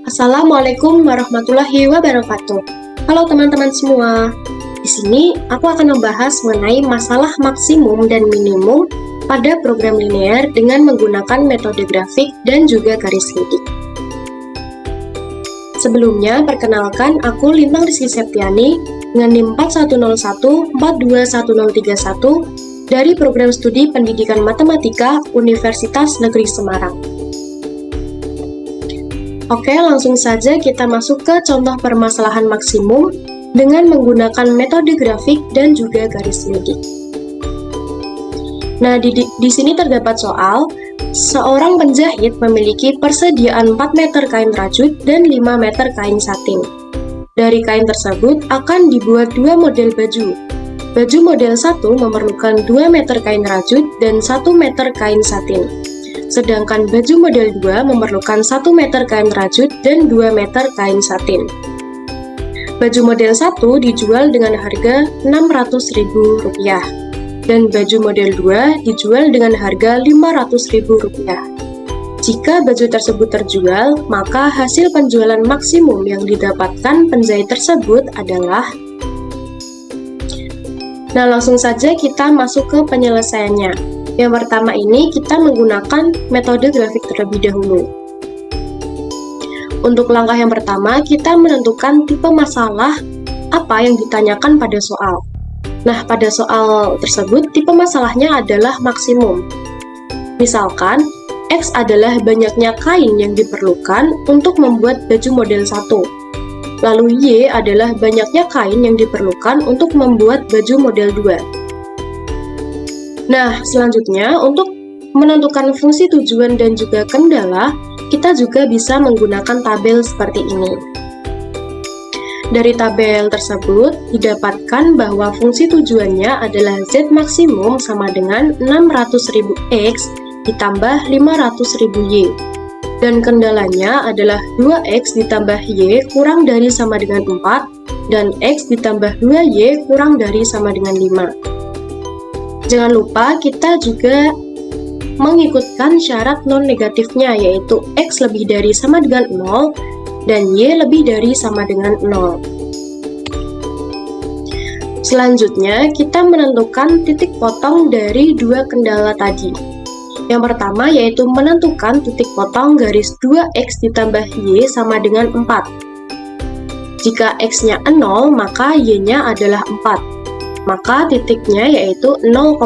Assalamualaikum warahmatullahi wabarakatuh. Halo teman-teman semua. Di sini aku akan membahas mengenai masalah maksimum dan minimum pada program linear dengan menggunakan metode grafik dan juga garis lidik. Sebelumnya, perkenalkan aku Lintang Rizky Septiani dengan NIM 4101421031 dari Program Studi Pendidikan Matematika Universitas Negeri Semarang. Oke, langsung saja kita masuk ke contoh permasalahan maksimum dengan menggunakan metode grafik dan juga garis lidik. Nah, di sini terdapat soal, seorang penjahit memiliki persediaan 4 meter kain rajut dan 5 meter kain satin. Dari kain tersebut akan dibuat 2 model baju. Baju model 1 memerlukan 2 meter kain rajut dan 1 meter kain satin. Sedangkan baju model 2 memerlukan 1 meter kain rajut dan 2 meter kain satin. Baju model 1 dijual dengan harga Rp600.000 dan baju model 2 dijual dengan harga Rp500.000. Jika baju tersebut terjual, maka hasil penjualan maksimum yang didapatkan penjahit tersebut adalah. Nah, langsung saja kita masuk ke penyelesaiannya. Yang pertama ini kita menggunakan metode grafik terlebih dahulu. Untuk langkah yang pertama, kita menentukan tipe masalah apa yang ditanyakan pada soal. Nah, pada soal tersebut, tipe masalahnya adalah maksimum. Misalkan, X adalah banyaknya kain yang diperlukan untuk membuat baju model 1. Lalu Y adalah banyaknya kain yang diperlukan untuk membuat baju model 2. Nah, selanjutnya untuk menentukan fungsi tujuan dan juga kendala, kita juga bisa menggunakan tabel seperti ini. Dari tabel tersebut, didapatkan bahwa fungsi tujuannya adalah Z maksimum sama dengan 600.000 X ditambah 500.000 Y. Dan kendalanya adalah 2X ditambah Y kurang dari sama dengan 4, dan X ditambah 2Y kurang dari sama dengan 5. Jangan lupa kita juga mengikutkan syarat non-negatifnya, yaitu X lebih dari sama dengan 0 dan Y lebih dari sama dengan 0. Selanjutnya, kita menentukan titik potong dari dua kendala tadi. Yang pertama yaitu menentukan titik potong garis 2X ditambah Y sama dengan 4. Jika X-nya 0, maka Y-nya adalah 4. Maka titiknya yaitu 0,4.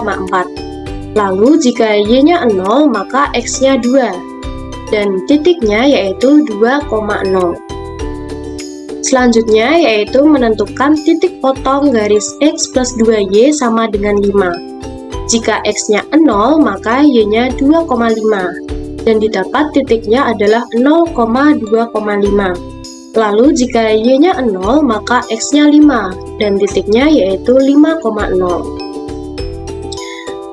Lalu jika Y-nya 0, maka X-nya 2. Dan titiknya yaitu 2,0. Selanjutnya yaitu menentukan titik potong garis X plus 2Y sama dengan 5. Jika X-nya 0, maka Y-nya 2,5. Dan didapat titiknya adalah 0,2,5. Lalu jika Y-nya 0, maka X-nya 5, dan titiknya yaitu 5,0.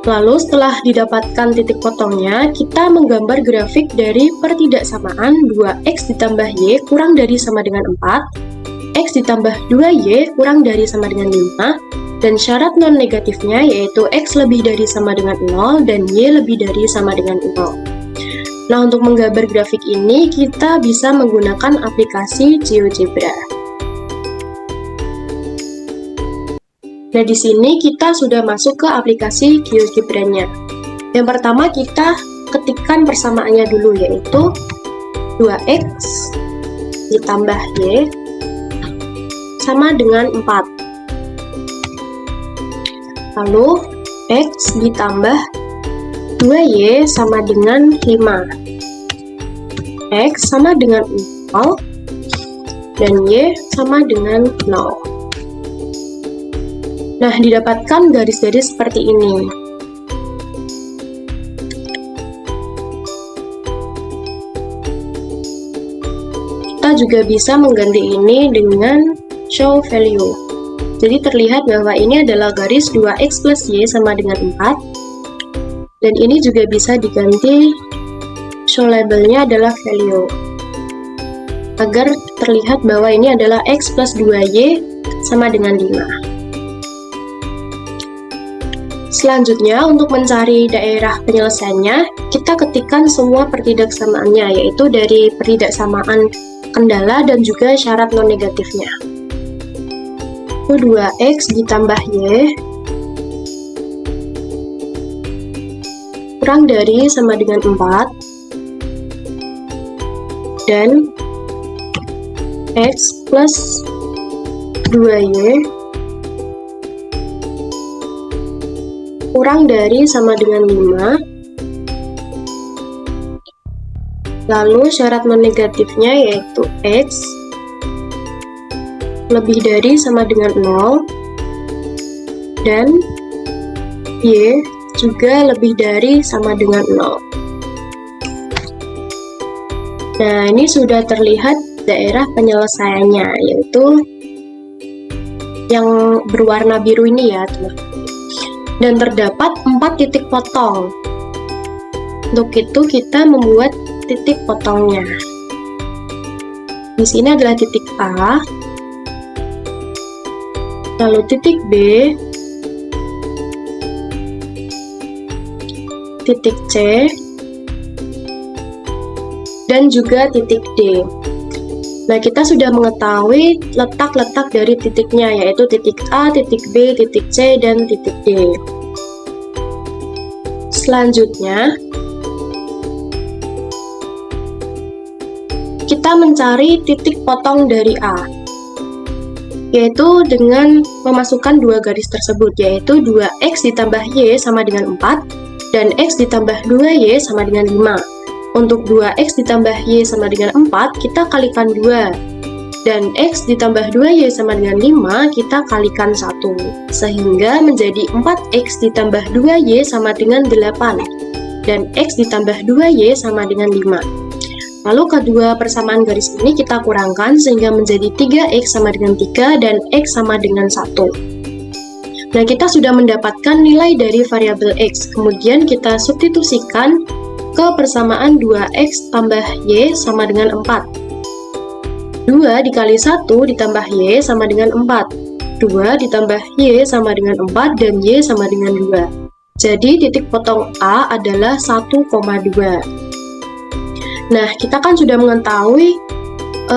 Lalu setelah didapatkan titik potongnya, kita menggambar grafik dari pertidaksamaan 2X ditambah Y kurang dari sama dengan 4, X ditambah 2Y kurang dari sama dengan 5, dan syarat non-negatifnya yaitu X lebih dari sama dengan 0 dan Y lebih dari sama dengan 0. Nah, untuk menggambar grafik ini, kita bisa menggunakan aplikasi GeoGebra. Nah, di sini kita sudah masuk ke aplikasi GeoGebra-nya. Yang pertama, kita ketikkan persamaannya dulu, yaitu 2X ditambah Y sama dengan 4. Lalu, X ditambah 2Y sama dengan 5. X sama dengan 0 dan Y sama dengan 0. Nah, didapatkan garis-garis seperti ini. Kita juga bisa mengganti ini dengan show value. Jadi terlihat bahwa ini adalah garis 2X plus Y sama dengan 4. Dan ini juga bisa diganti show labelnya adalah value, agar terlihat bahwa ini adalah X plus 2Y sama dengan 5. Selanjutnya, untuk mencari daerah penyelesaiannya, kita ketikkan semua pertidaksamaannya, yaitu dari pertidaksamaan kendala dan juga syarat non-negatifnya. 2x ditambah y kurang dari sama dengan 4 dan x plus 2y kurang dari sama dengan 5. Lalu syarat non-negatifnya yaitu x lebih dari sama dengan 0 dan y juga lebih dari sama dengan 0. Nah, ini sudah terlihat daerah penyelesaiannya, yaitu yang berwarna biru ini ya, teman-teman. Dan terdapat 4 titik potong. Untuk itu kita membuat titik potongnya. Di sini adalah titik A, lalu titik B, titik C, dan juga titik D. Nah, kita sudah mengetahui letak-letak dari titiknya, yaitu titik A, titik B, titik C, dan titik D. Selanjutnya, kita mencari titik potong dari A, yaitu dengan memasukkan dua garis tersebut, yaitu 2x ditambah y sama dengan 4, dan x ditambah 2y sama dengan 5. Untuk 2x ditambah y sama dengan 4, kita kalikan 2. Dan x ditambah 2y sama dengan 5, kita kalikan 1. Sehingga menjadi 4x ditambah 2y sama dengan 8. Dan x ditambah 2y sama dengan 5. Lalu kedua persamaan garis ini kita kurangkan sehingga menjadi 3x sama dengan 3 dan x sama dengan 1. Nah, kita sudah mendapatkan nilai dari variabel x. Kemudian kita substitusikan ke persamaan 2x tambah y sama dengan 4. 2 dikali 1 ditambah y sama dengan 4. 2 ditambah y sama dengan 4 dan y sama dengan 2. Jadi titik potong A adalah 1,2. Nah, kita kan sudah mengetahui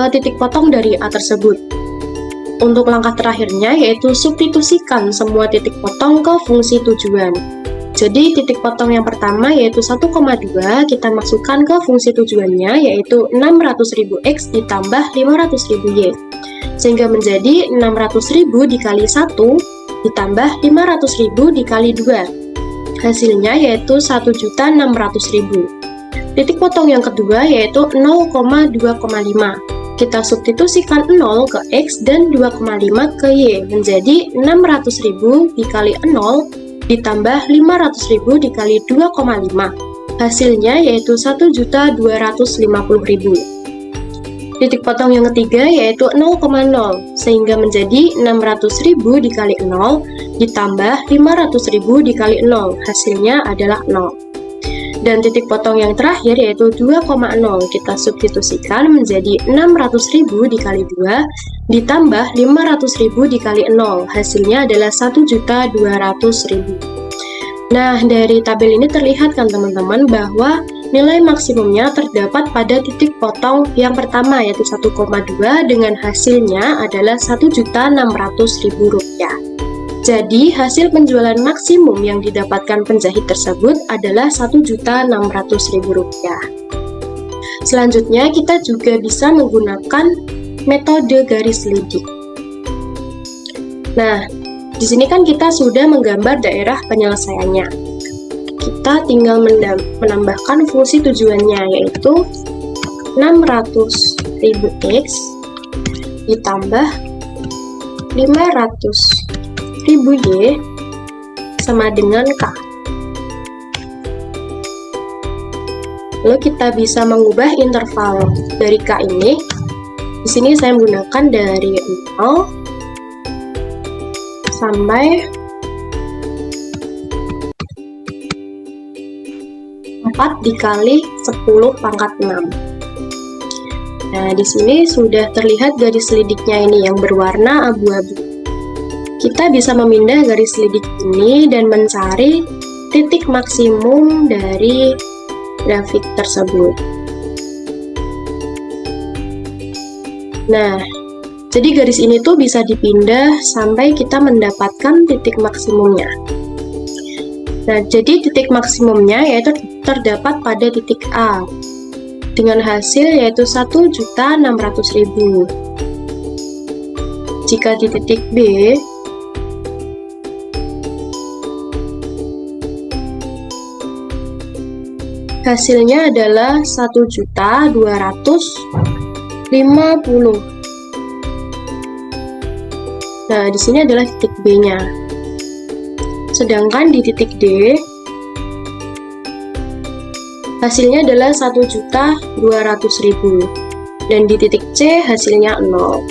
titik potong dari A tersebut. Untuk langkah terakhirnya yaitu substitusikan semua titik potong ke fungsi tujuan. Jadi titik potong yang pertama yaitu 1,2 kita masukkan ke fungsi tujuannya yaitu 600.000x ditambah 500.000y. Sehingga menjadi 600.000 dikali 1 ditambah 500.000 dikali 2. Hasilnya yaitu 1.600.000. Titik potong yang kedua yaitu 0,2,5. Kita substitusikan 0 ke x dan 2,5 ke y menjadi 600.000 dikali 0 ditambah 500.000 dikali 2,5. Hasilnya yaitu 1.250.000. Titik potong yang ketiga yaitu 0,0 sehingga menjadi 600.000 dikali 0 ditambah 500.000 dikali 0. Hasilnya adalah 0. Dan titik potong yang terakhir yaitu 2,0 kita substitusikan menjadi 600.000 dikali 2 ditambah 500.000 dikali 0. Hasilnya adalah 1.200.000. Nah, dari tabel ini terlihat kan teman-teman bahwa nilai maksimumnya terdapat pada titik potong yang pertama yaitu 1,2 dengan hasilnya adalah Rp1.600.000. Jadi, hasil penjualan maksimum yang didapatkan penjahit tersebut adalah Rp1.600.000. Selanjutnya, kita juga bisa menggunakan metode garis lidik. Nah, di sini kan kita sudah menggambar daerah penyelesaiannya. Kita tinggal menambahkan fungsi tujuannya, yaitu 600.000x ditambah 500.000y sama dengan K. Lalu kita bisa mengubah interval dari K ini. Di sini saya menggunakan dari 0 sampai 4 dikali 10 pangkat 6. Nah, di sini sudah terlihat garis lidiknya ini yang berwarna abu-abu. Kita bisa memindah garis lidik ini dan mencari titik maksimum dari grafik tersebut. Nah, jadi garis ini tuh bisa dipindah sampai kita mendapatkan titik maksimumnya. Nah, jadi titik maksimumnya yaitu terdapat pada titik A dengan hasil yaitu 1.600.000. Jika di titik B hasilnya adalah 1.250.000. Nah, di sini adalah titik B-nya. Sedangkan di titik D hasilnya adalah 1.200.000 dan di titik C hasilnya 0.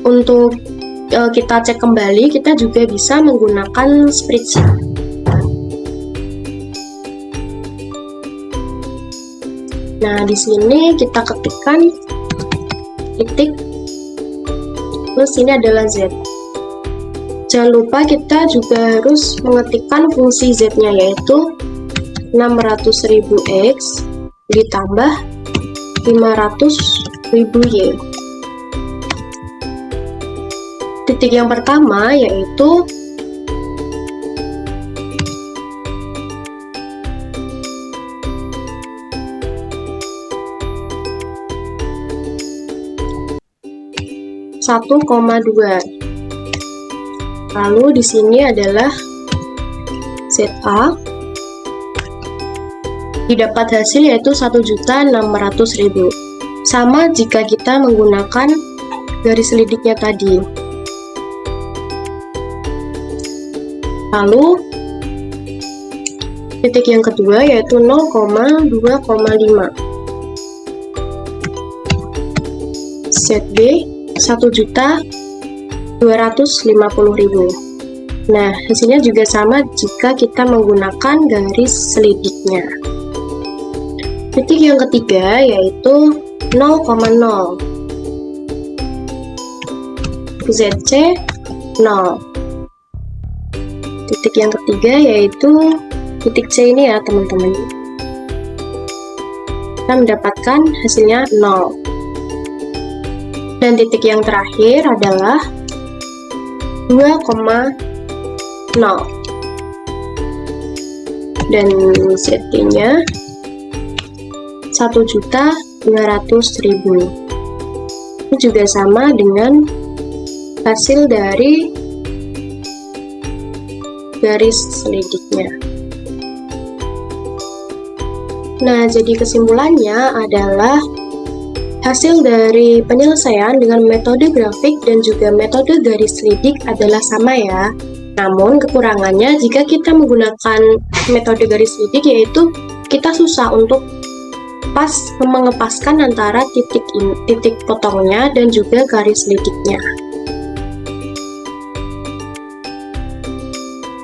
Untuk kita cek kembali, kita juga bisa menggunakan spreadsheet. Nah, di sini kita ketikkan titik, terus ini adalah Z. Jangan lupa kita juga harus mengetikkan fungsi Z-nya, yaitu 600.000X ditambah 500.000Y. Titik yang pertama yaitu (1,2). Lalu di sini adalah ZA. Didapat hasil yaitu 1.600.000. Sama jika kita menggunakan garis lidiknya tadi. Lalu titik yang kedua yaitu 0,2,5. ZB 1.250.000. Nah, hasilnya juga sama jika kita menggunakan garis selidiknya. Titik yang ketiga yaitu 0,0. ZC 0. Titik yang ketiga yaitu titik C ini ya teman-teman. Kita mendapatkan hasilnya 0. Dan titik yang terakhir adalah 2,0. Dan ZT-nya 1.500.000. Ini juga sama dengan hasil dari garis selidiknya. Nah, jadi kesimpulannya adalah hasil dari penyelesaian dengan metode grafik dan juga metode garis selidik adalah sama ya. Namun kekurangannya jika kita menggunakan metode garis selidik yaitu kita susah untuk mengepaskan antara titik potongnya dan juga garis selidiknya.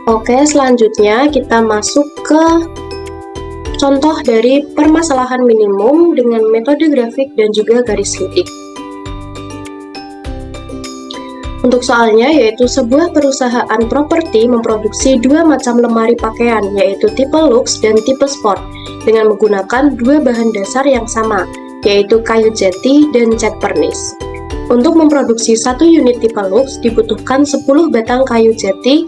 Oke, selanjutnya kita masuk ke contoh dari permasalahan minimum dengan metode grafik dan juga garis selidik. Untuk soalnya yaitu sebuah perusahaan properti memproduksi dua macam lemari pakaian yaitu tipe luxe dan tipe sport dengan menggunakan dua bahan dasar yang sama yaitu kayu jati dan cat pernis. Untuk memproduksi satu unit tipe luxe dibutuhkan 10 batang kayu jati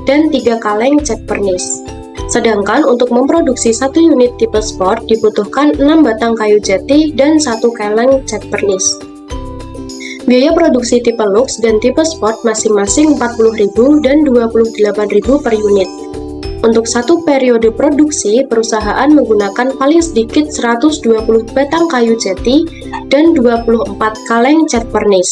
dan 3 kaleng cat pernis. Sedangkan untuk memproduksi satu unit tipe sport dibutuhkan 6 batang kayu jati dan 1 kaleng cat pernis. Biaya produksi tipe luxe dan tipe sport masing-masing 40.000 dan 28.000 per unit. Untuk satu periode produksi, perusahaan menggunakan paling sedikit 120 batang kayu jati dan 24 kaleng cat pernis.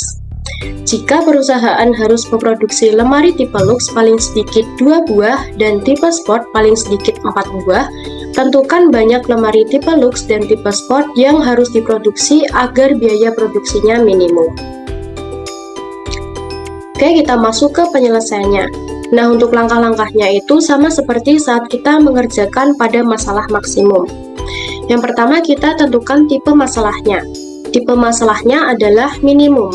Jika perusahaan harus memproduksi lemari tipe luxe paling sedikit 2 buah dan tipe sport paling sedikit 4 buah, tentukan banyak lemari tipe luxe dan tipe sport yang harus diproduksi agar biaya produksinya minimum. Oke, kita masuk ke penyelesaiannya. Nah, untuk langkah-langkahnya itu sama seperti saat kita mengerjakan pada masalah maksimum. Yang pertama, kita tentukan tipe masalahnya. Tipe masalahnya adalah minimum.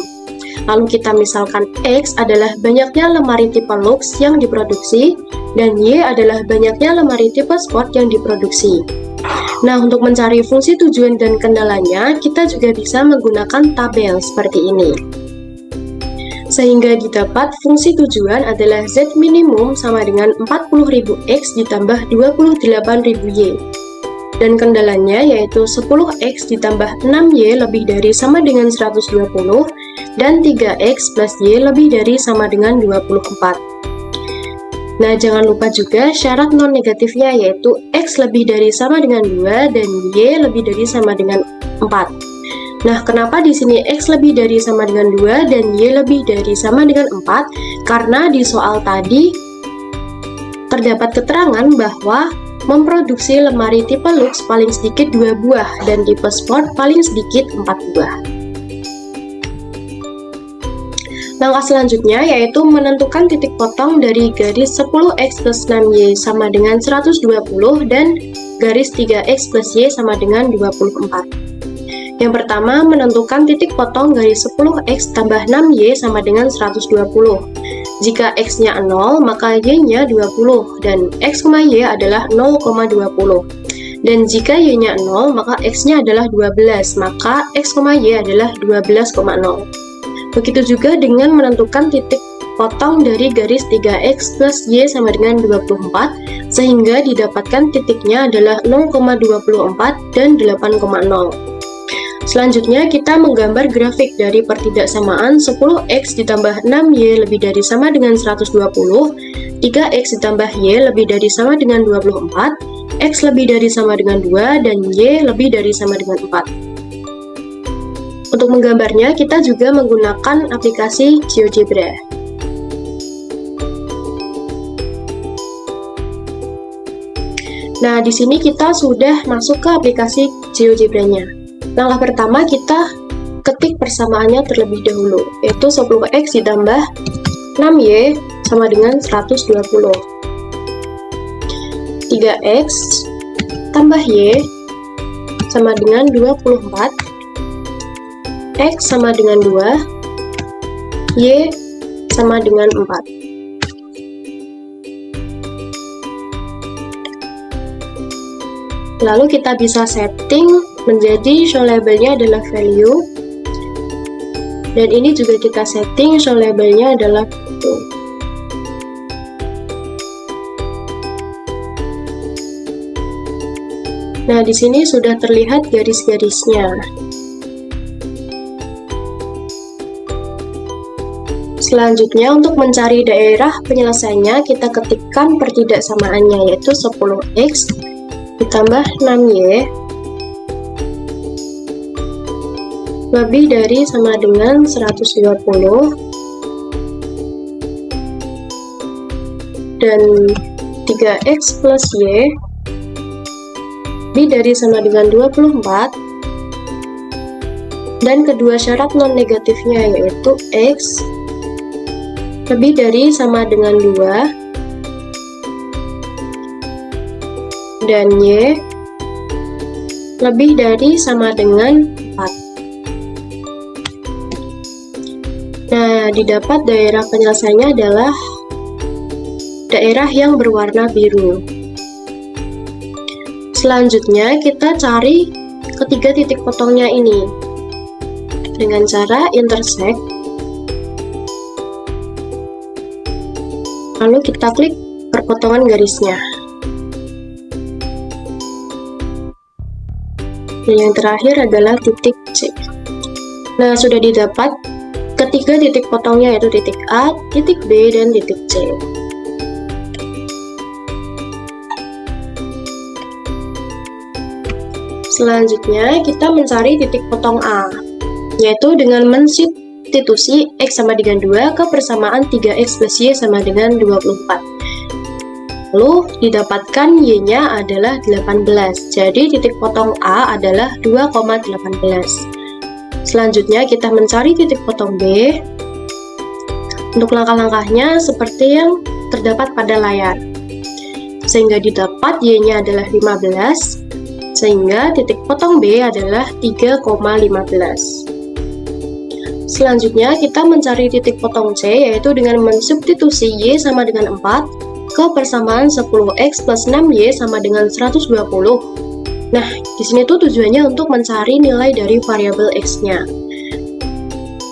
Lalu kita misalkan X adalah banyaknya lemari tipe luxe yang diproduksi, dan Y adalah banyaknya lemari tipe sport yang diproduksi. Nah, untuk mencari fungsi tujuan dan kendalanya, kita juga bisa menggunakan tabel seperti ini. Sehingga didapat fungsi tujuan adalah Z minimum sama dengan 40.000 X ditambah 28.000 Y. Dan kendalanya yaitu 10X ditambah 6Y lebih dari sama dengan 120 dan 3X plus Y lebih dari sama dengan 24. Nah, jangan lupa juga syarat non-negatifnya yaitu X lebih dari sama dengan 2 dan Y lebih dari sama dengan 4. Nah, kenapa di sini X lebih dari sama dengan 2 dan Y lebih dari sama dengan 4? Karena di soal tadi terdapat keterangan bahwa memproduksi lemari tipe Lux paling sedikit 2 buah dan tipe Sport paling sedikit 4 buah. Langkah selanjutnya yaitu menentukan titik potong dari garis 10X plus 6Y sama dengan 120 dan garis 3X plus Y sama dengan 24. Yang pertama, menentukan titik potong garis 10X tambah 6Y sama dengan 120. Jika X-nya 0, maka Y-nya 20 dan X, Y adalah 0,20. Dan jika Y-nya 0, maka X-nya adalah 12, maka X, Y adalah 12,0. Begitu juga dengan menentukan titik potong dari garis 3X plus Y sama dengan 24, sehingga didapatkan titiknya adalah 0,24 dan 8,0. Selanjutnya, kita menggambar grafik dari pertidaksamaan 10X ditambah 6Y lebih dari sama dengan 120, 3X ditambah Y lebih dari sama dengan 24, X lebih dari sama dengan 2, dan Y lebih dari sama dengan 4. Untuk menggambarnya, kita juga menggunakan aplikasi GeoGebra. Nah, di sini kita sudah masuk ke aplikasi GeoGebra-nya. Langkah pertama, kita ketik persamaannya terlebih dahulu, yaitu 10X ditambah 6Y sama dengan 120. 3X tambah Y sama dengan 24. X sama dengan 2, Y sama dengan 4. Lalu kita bisa setting menjadi show labelnya adalah value, dan ini juga kita setting show labelnya adalah itu. Nah, di sini sudah terlihat garis-garisnya. Selanjutnya, untuk mencari daerah penyelesaiannya, kita ketikkan pertidaksamaannya, yaitu 10X ditambah 6Y lebih dari sama dengan 120 dan 3X plus Y lebih dari sama dengan 24, dan kedua syarat non-negatifnya yaitu X lebih dari sama dengan 2 dan Y lebih dari sama dengan 4. Nah, didapat daerah penyelesaiannya adalah daerah yang berwarna biru. Selanjutnya, kita cari ketiga titik potongnya ini dengan cara intersect. Lalu kita klik perpotongan garisnya. Dan yang terakhir adalah titik C. Nah, sudah didapat ketiga titik potongnya, yaitu titik A, titik B, dan titik C. Selanjutnya, kita mencari titik potong A, yaitu dengan mensubstitusi X sama dengan 2 ke persamaan 3X plus Y sama dengan 24. Lalu didapatkan Y-nya adalah 18, jadi titik potong A adalah 2,18. Selanjutnya kita mencari titik potong B. Untuk langkah-langkahnya seperti yang terdapat pada layar. Sehingga didapat Y-nya adalah 15, sehingga titik potong B adalah 3,15. Selanjutnya, kita mencari titik potong C, yaitu dengan mensubstitusi Y sama dengan 4 ke persamaan 10X plus 6Y sama dengan 120. Nah, di sini tuh tujuannya untuk mencari nilai dari variabel X-nya.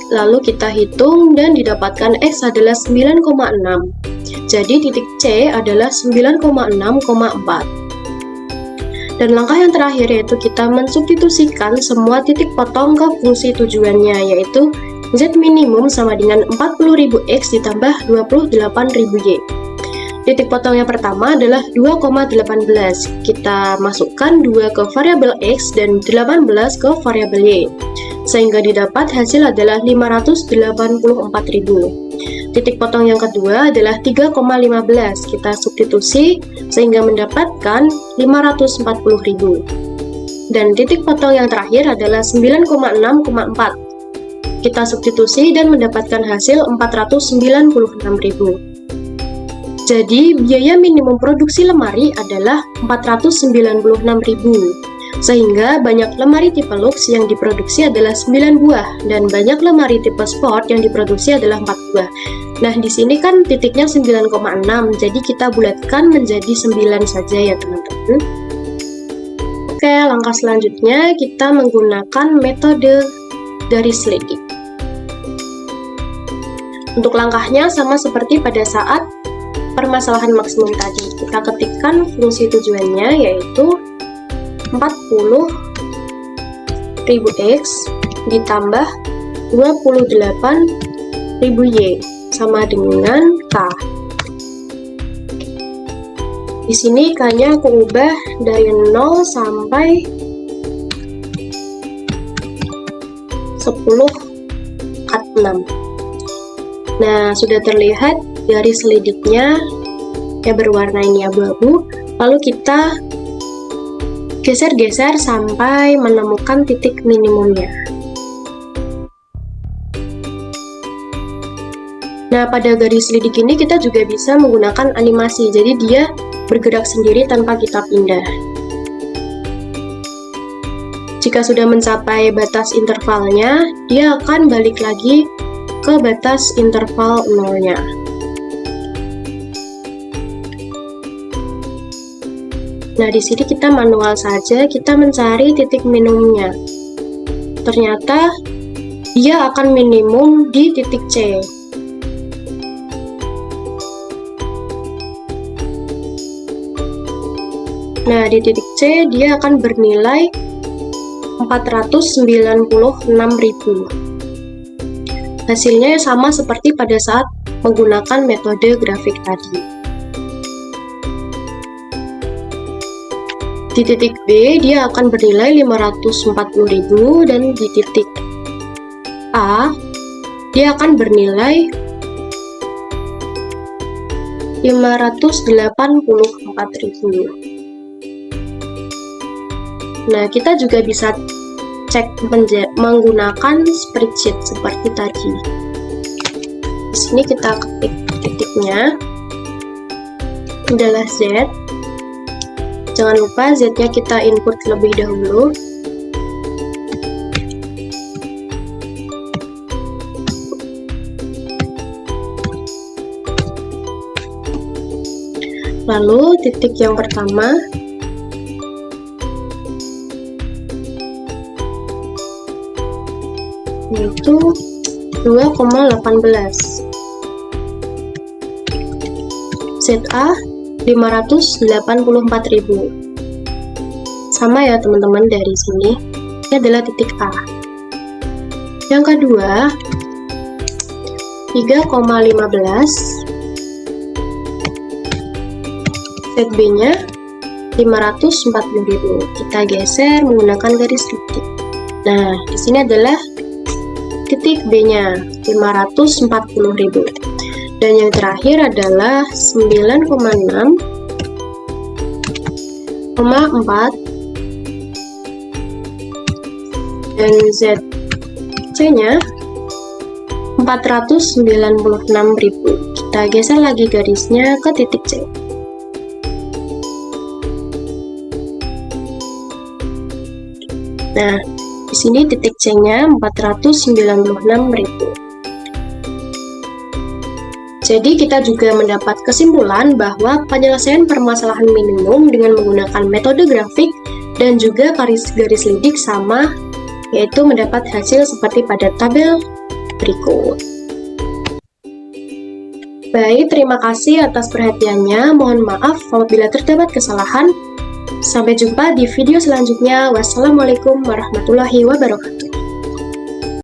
Lalu kita hitung dan didapatkan X adalah 9,6. Jadi titik C adalah 9,6,4. Dan langkah yang terakhir yaitu kita mensubstitusikan semua titik potong ke fungsi tujuannya, yaitu Z minimum sama dengan 40.000 X ditambah 28.000 Y. Titik potong yang pertama adalah 2,18. Kita masukkan 2 ke variabel X dan 18 ke variabel Y, sehingga didapat hasil adalah 584.000. Titik potong yang kedua adalah 3,15. Kita substitusi sehingga mendapatkan 540.000. Dan titik potong yang terakhir adalah 9,6,4. Kita substitusi dan mendapatkan hasil 496.000. Jadi, biaya minimum produksi lemari adalah 496.000. Sehingga banyak lemari tipe Lux yang diproduksi adalah 9 buah dan banyak lemari tipe Sport yang diproduksi adalah 4 buah. Nah, di sini kan titiknya 9,6, jadi kita bulatkan menjadi 9 saja ya, teman-teman. Oke, langkah selanjutnya kita menggunakan metode garis lidik. Untuk langkahnya sama seperti pada saat permasalahan maksimum tadi. Kita ketikkan fungsi tujuannya yaitu 40.000 X ditambah 28.000 Y sama dengan K. Di sini K-nya aku ubah dari 0 sampai 10/6. Nah, sudah terlihat garis lidiknya yang berwarna ini abu-abu. Lalu kita geser-geser sampai menemukan titik minimumnya. Nah, pada garis lidik ini kita juga bisa menggunakan animasi, jadi dia bergerak sendiri tanpa kita pindah. Jika sudah mencapai batas intervalnya, dia akan balik lagi ke batas interval 0-nya. Nah, di sini kita manual saja, kita mencari titik minimumnya. Ternyata dia akan minimum di titik C. Nah, di titik C dia akan bernilai 496.000. Hasilnya sama seperti pada saat menggunakan metode grafik tadi. Di titik B dia akan bernilai 540.000 dan di titik A dia akan bernilai 584.000. Nah, kita juga bisa cek menggunakan spreadsheet seperti tadi. Di sini kita ketik titiknya adalah Z. Jangan lupa Z-nya kita input terlebih dahulu. Lalu titik yang pertama yaitu 2,18. ZA 584.000. Sama ya teman-teman, dari sini ini adalah titik A. Yang kedua 3,15. ZB-nya 540.000. Kita geser menggunakan garis titik. Nah, di sini adalah titik B-nya 540.000. Dan yang terakhir adalah 9,6,4 dan ZC-nya 496.000. Kita geser lagi garisnya ke titik C. Nah, di sini titik C-nya 496.000. Jadi kita juga mendapat kesimpulan bahwa penyelesaian permasalahan minimum dengan menggunakan metode grafik dan juga garis lidik sama, yaitu mendapat hasil seperti pada tabel berikut. Baik, terima kasih atas perhatiannya. Mohon maaf apabila terdapat kesalahan. Sampai jumpa di video selanjutnya. Wassalamualaikum warahmatullahi wabarakatuh.